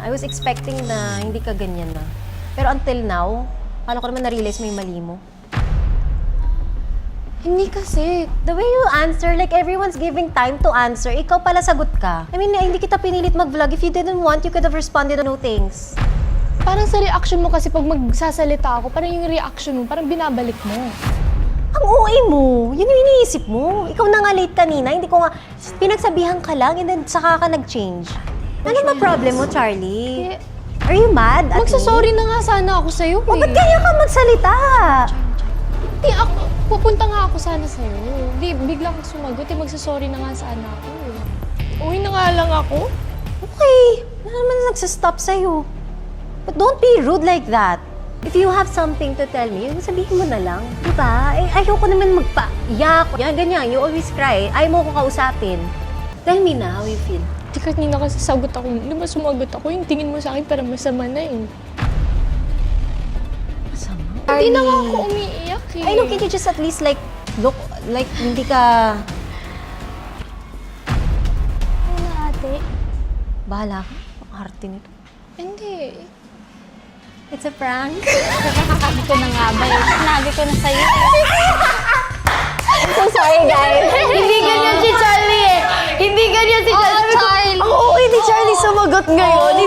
I was expecting na hindi ka ganyan na. Pero until now, akala ko naman na-realize mo yung mali mo. Hindi kasi. The way you answer, like everyone's giving time to answer, ikaw pala sagot ka. I mean, hindi kita pinilit mag-vlog. If you didn't want, you could have responded to no things. Parang sa reaction mo kasi pag magsasalita ako, parang yung reaction mo, parang binabalik mo. Ang OA mo, yun yung iniisip mo. Ikaw na nga late kanina, hindi ko nga, pinagsabihan ka lang and then saka ka nag-change. Ano ba problem mo, Charlie? Are you mad at me? Magsasorry na nga sana ako sa'yo Oh, eh. ba't kaya ka magsalita? Di ako, pupunta nga ako sana sa'yo. Di, bigla kang sumagot eh, magsasorry na nga sana ako eh. Uwi na nga lang ako. Okay, ano naman nagsastop sa'yo? But don't be rude like that. If you have something to tell me, sabihin mo na lang. Diba? Eh, ayoko naman magpa-yak. Yan, ganyan. You always cry. Ayaw mo ko kausapin. Tell me na how you feel. Di kanina kasi sagot ako, di ba sumagot ako, yung tingin mo sa akin parang masama na eh. Masama? Hindi na nga ako umiiyak eh. I know, can you just at least like, look, like, hindi ka... Ano na ate? Bahala ka. Ang arte nito. Hindi. It's a prank. Sabi ko na nga ba eh. Sinabi ko na sa'yo. I'm so sorry, guys. Hindi ganyan si Charlie eh. Hindi ganyan si Charlie. Charlie! Oo, ni Charlie sumagot ngayon.